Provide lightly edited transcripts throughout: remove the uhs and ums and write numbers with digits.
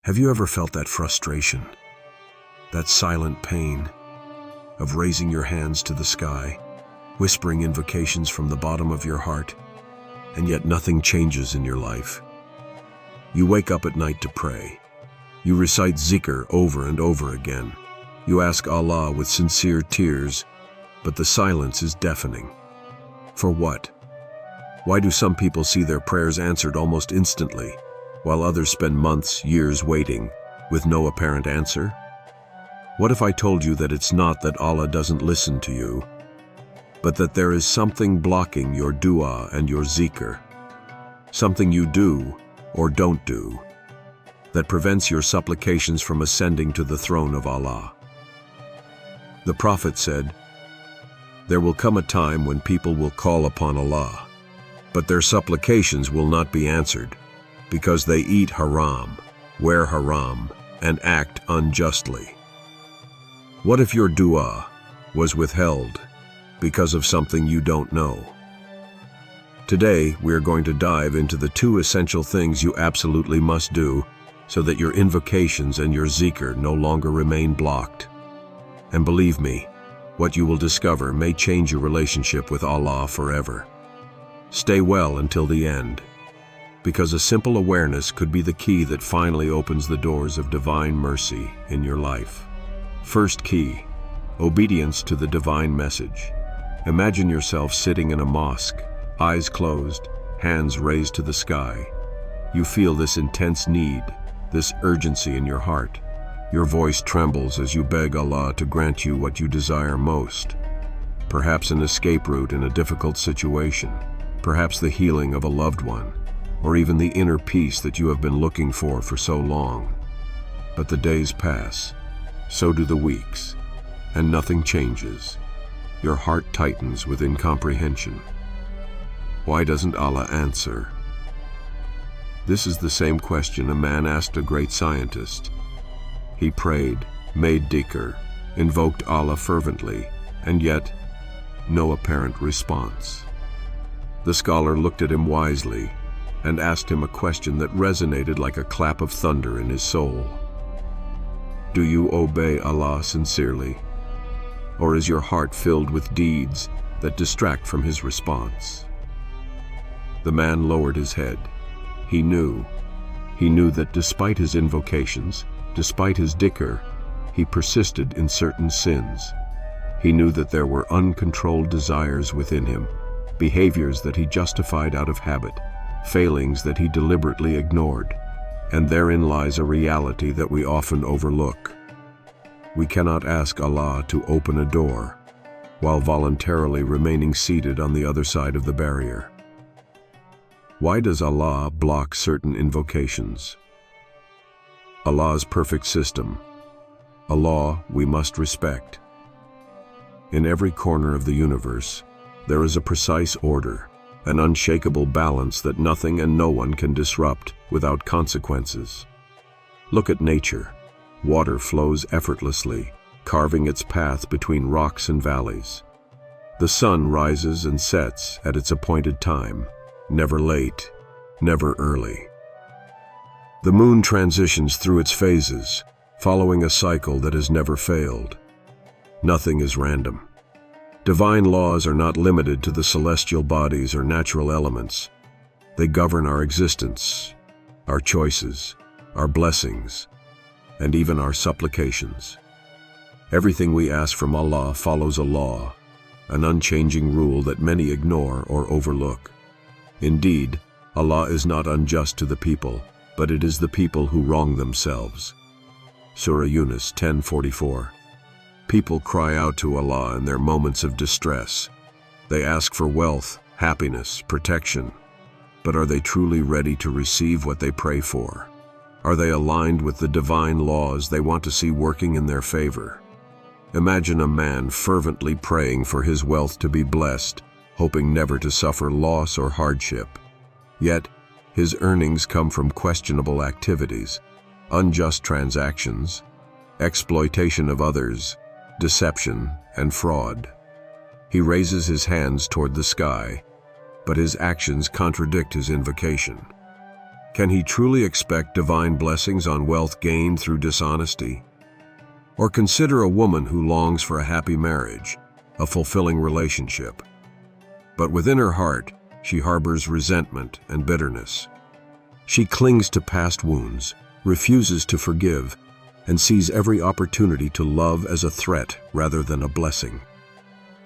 Have you ever felt that frustration, that silent pain of raising your hands to the sky, whispering invocations from the bottom of your heart, and yet nothing changes in your life? You wake up at night to pray. You recite Zikr over and over again. You ask Allah with sincere tears, but the silence is deafening. For what? Why do some people see their prayers answered almost instantly, while others spend months, years waiting, with no apparent answer? What if I told you that it's not that Allah doesn't listen to you, but that there is something blocking your dua and your zikr, something you do or don't do, that prevents your supplications from ascending to the throne of Allah? The Prophet said, "There will come a time when people will call upon Allah, but their supplications will not be answered, because they eat haram, wear haram, and act unjustly." What if your dua was withheld because of something you don't know? Today, we are going to dive into the two essential things you absolutely must do so that your invocations and your zikr no longer remain blocked. And believe me, what you will discover may change your relationship with Allah forever. Stay well until the end, because a simple awareness could be the key that finally opens the doors of divine mercy in your life. First key, obedience to the divine message. Imagine yourself sitting in a mosque, eyes closed, hands raised to the sky. You feel this intense need, this urgency in your heart. Your voice trembles as you beg Allah to grant you what you desire most. Perhaps an escape route in a difficult situation, perhaps the healing of a loved one, or even the inner peace that you have been looking for so long. But the days pass, so do the weeks, and nothing changes. Your heart tightens with incomprehension. Why doesn't Allah answer? This is the same question a man asked a great scientist. He prayed, made dhikr, invoked Allah fervently, and yet no apparent response. The scholar looked at him wisely and asked him a question that resonated like a clap of thunder in his soul. Do you obey Allah sincerely? Or is your heart filled with deeds that distract from His response? The man lowered his head. He knew that despite his invocations, despite his dhikr, he persisted in certain sins. He knew that there were uncontrolled desires within him, behaviors that he justified out of habit, failings that he deliberately ignored, and therein lies a reality that we often overlook. We cannot ask Allah to open a door while voluntarily remaining seated on the other side of the barrier. Why does Allah block certain invocations? Allah's perfect system, a law we must respect. In every corner of the universe, there is a precise order, an unshakable balance that nothing and no one can disrupt without consequences. Look at nature. Water flows effortlessly, carving its path between rocks and valleys. The sun rises and sets at its appointed time, never late, never early. The moon transitions through its phases, following a cycle that has never failed. Nothing is random. Divine laws are not limited to the celestial bodies or natural elements. They govern our existence, our choices, our blessings, and even our supplications. Everything we ask from Allah follows a law, an unchanging rule that many ignore or overlook. Indeed, Allah is not unjust to the people, but it is the people who wrong themselves. Surah Yunus 10:44. People cry out to Allah in their moments of distress. They ask for wealth, happiness, protection. But are they truly ready to receive what they pray for? Are they aligned with the divine laws they want to see working in their favor? Imagine a man fervently praying for his wealth to be blessed, hoping never to suffer loss or hardship. Yet, his earnings come from questionable activities, unjust transactions, exploitation of others, deception, and fraud. He raises his hands toward the sky, but his actions contradict his invocation. Can he truly expect divine blessings on wealth gained through dishonesty? Or consider a woman who longs for a happy marriage, a fulfilling relationship. But within her heart, she harbors resentment and bitterness. She clings to past wounds, refuses to forgive, and sees every opportunity to love as a threat rather than a blessing.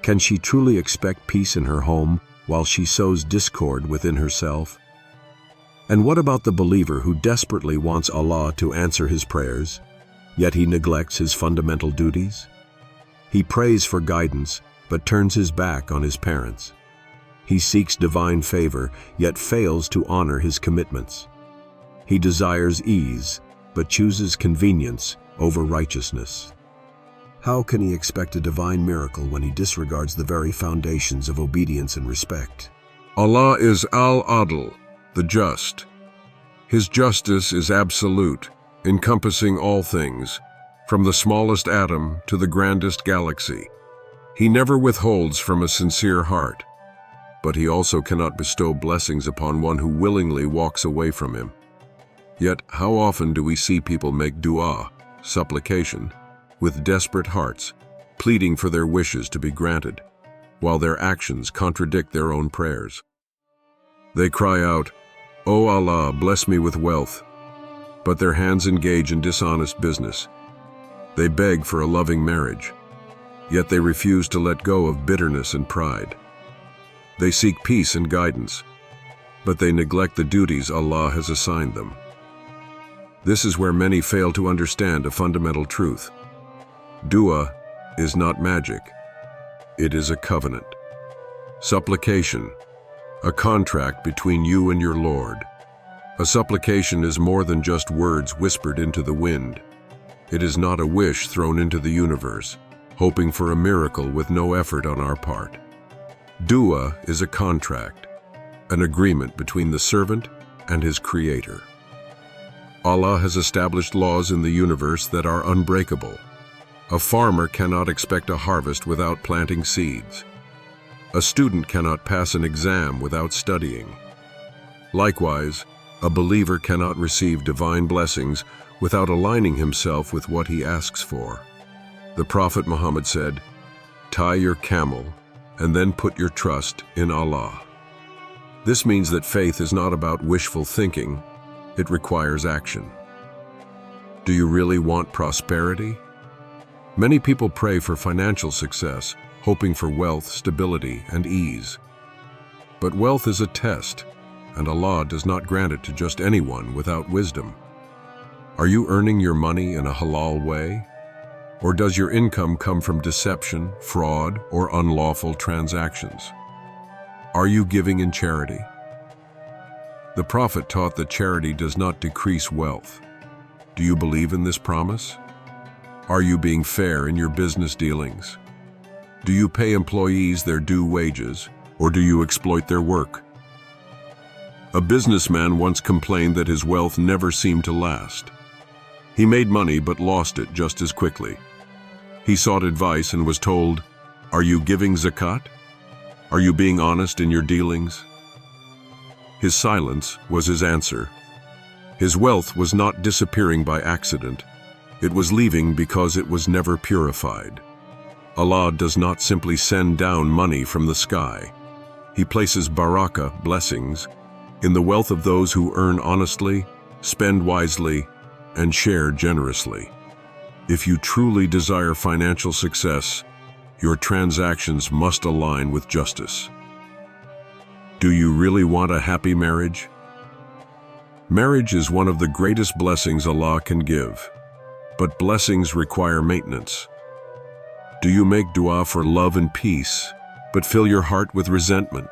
Can she truly expect peace in her home while she sows discord within herself? And what about the believer who desperately wants Allah to answer his prayers, yet he neglects his fundamental duties? He prays for guidance, but turns his back on his parents. He seeks divine favor, yet fails to honor his commitments. He desires ease, but chooses convenience over righteousness. How can he expect a divine miracle when he disregards the very foundations of obedience and respect? Allah is Al-Adl, the just. His justice is absolute, encompassing all things, from the smallest atom to the grandest galaxy. He never withholds from a sincere heart, but he also cannot bestow blessings upon one who willingly walks away from him. Yet, how often do we see people make dua, supplication, with desperate hearts, pleading for their wishes to be granted, while their actions contradict their own prayers? They cry out, "O Allah, bless me with wealth," but their hands engage in dishonest business. They beg for a loving marriage, yet they refuse to let go of bitterness and pride. They seek peace and guidance, but they neglect the duties Allah has assigned them. This is where many fail to understand a fundamental truth. Dua is not magic. It is a covenant. Supplication, a contract between you and your Lord. A supplication is more than just words whispered into the wind. It is not a wish thrown into the universe, hoping for a miracle with no effort on our part. Dua is a contract, an agreement between the servant and his Creator. Allah has established laws in the universe that are unbreakable. A farmer cannot expect a harvest without planting seeds. A student cannot pass an exam without studying. Likewise, a believer cannot receive divine blessings without aligning himself with what he asks for. The Prophet Muhammad said, "Tie your camel and then put your trust in Allah." This means that faith is not about wishful thinking, it requires action. Do you really want prosperity? Many people pray for financial success, hoping for wealth, stability, and ease. But wealth is a test, and Allah does not grant it to just anyone without wisdom. Are you earning your money in a halal way? Or does your income come from deception, fraud, or unlawful transactions? Are you giving in charity? The Prophet taught that charity does not decrease wealth. Do you believe in this promise? Are you being fair in your business dealings? Do you pay employees their due wages, or do you exploit their work? A businessman once complained that his wealth never seemed to last. He made money but lost it just as quickly. He sought advice and was told, "Are you giving zakat? Are you being honest in your dealings?" His silence was his answer. His wealth was not disappearing by accident. It was leaving because it was never purified. Allah does not simply send down money from the sky. He places barakah, blessings, in the wealth of those who earn honestly, spend wisely, and share generously. If you truly desire financial success, your transactions must align with justice. Do you really want a happy marriage? Marriage is one of the greatest blessings Allah can give, but blessings require maintenance. Do you make dua for love and peace, but fill your heart with resentment?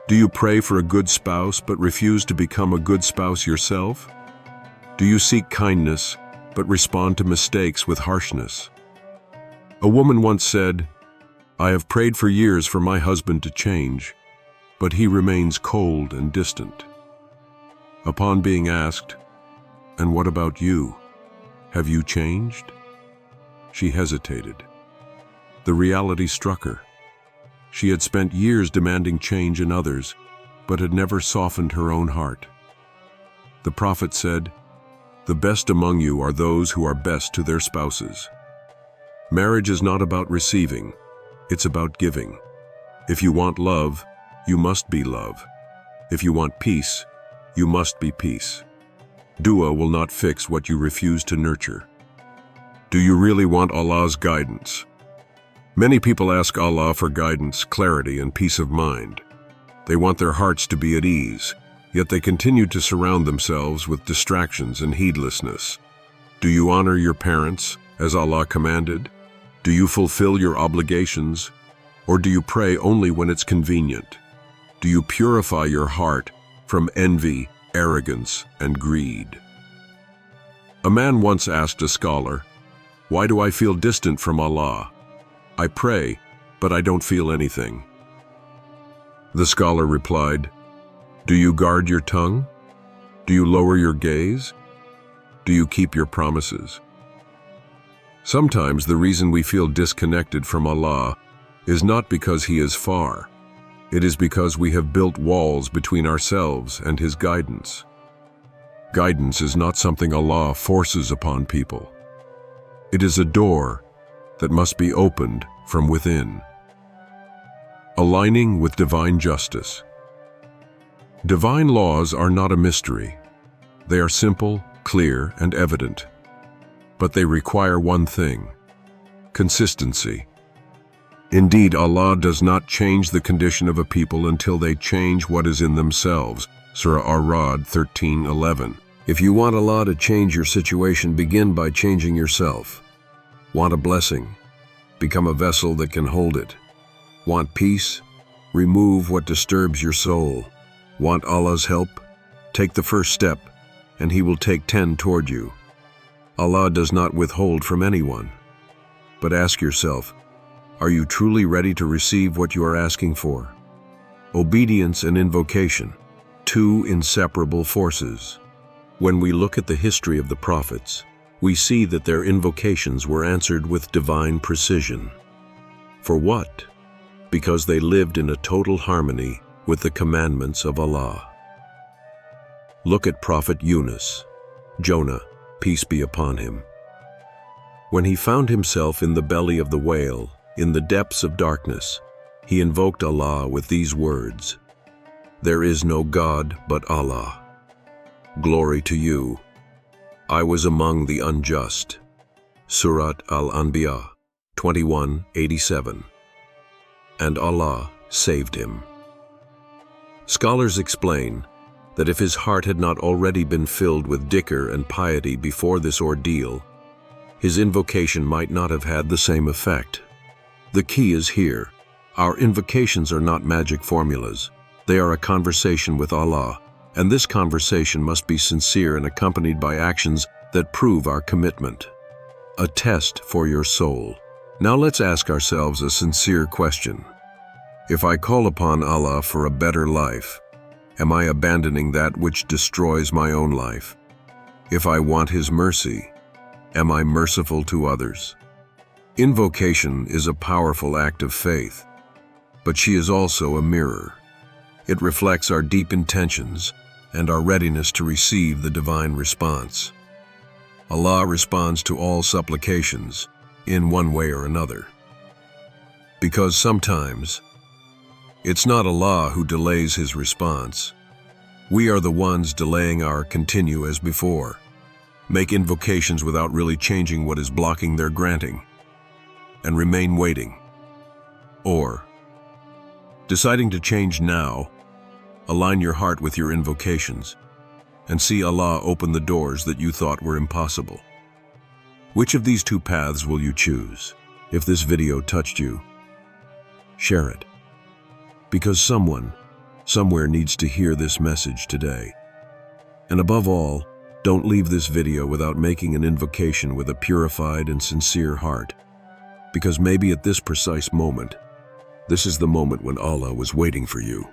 Do you pray for a good spouse, but refuse to become a good spouse yourself? Do you seek kindness, but respond to mistakes with harshness? A woman once said, "I have prayed for years for my husband to change, but he remains cold and distant." Upon being asked, "And what about you? Have you changed?" she hesitated. The reality struck her. She had spent years demanding change in others, but had never softened her own heart. The Prophet said, "The best among you are those who are best to their spouses." Marriage is not about receiving, it's about giving. If you want love, you must be love. If you want peace, you must be peace. Dua will not fix what you refuse to nurture. Do you really want Allah's guidance? Many people ask Allah for guidance, clarity, and peace of mind. They want their hearts to be at ease, yet they continue to surround themselves with distractions and heedlessness. Do you honor your parents, as Allah commanded? Do you fulfill your obligations? Or do you pray only when it's convenient? Do you purify your heart from envy, arrogance, and greed? A man once asked a scholar, "Why do I feel distant from Allah? I pray, but I don't feel anything." The scholar replied, "Do you guard your tongue? Do you lower your gaze? Do you keep your promises?" Sometimes the reason we feel disconnected from Allah is not because He is far. It is because we have built walls between ourselves and His guidance. Guidance is not something Allah forces upon people. It is a door that must be opened from within. Aligning with divine justice. Divine laws are not a mystery. They are simple, clear, and evident. But they require one thing: consistency. Indeed, Allah does not change the condition of a people until they change what is in themselves. Surah Ar-Ra'd 13:11. If you want Allah to change your situation, begin by changing yourself. Want a blessing? Become a vessel that can hold it. Want peace? Remove what disturbs your soul. Want Allah's help? Take the first step, and He will take 10 toward you. Allah does not withhold from anyone. But ask yourself, are you truly ready to receive what you are asking for? Obedience and invocation, two inseparable forces. When we look at the history of the prophets, we see that their invocations were answered with divine precision. For what? Because they lived in a total harmony with the commandments of Allah. Look at Prophet Yunus, Jonah, peace be upon him. When he found himself in the belly of the whale, in the depths of darkness, he invoked Allah with these words, "There is no God but Allah. Glory to you. I was among the unjust." Surah Al-Anbiya 21:87. And Allah saved him. Scholars explain that if his heart had not already been filled with dhikr and piety before this ordeal, his invocation might not have had the same effect. The key is here. Our invocations are not magic formulas. They are a conversation with Allah, and this conversation must be sincere and accompanied by actions that prove our commitment. A test for your soul. Now let's ask ourselves a sincere question. If I call upon Allah for a better life, am I abandoning that which destroys my own life? If I want His mercy, am I merciful to others? Invocation is a powerful act of faith, but she is also a mirror. It reflects our deep intentions and our readiness to receive the divine response. Allah responds to all supplications in one way or another. Because sometimes, it's not Allah who delays His response. We are the ones delaying our continue as before. Make invocations without really changing what is blocking their granting, and remain waiting. Or, deciding to change now, align your heart with your invocations, and see Allah open the doors that you thought were impossible. Which of these two paths will you choose? If this video touched you, share it. Because someone, somewhere needs to hear this message today. And above all, don't leave this video without making an invocation with a purified and sincere heart. Because maybe at this precise moment, this is the moment when Allah was waiting for you.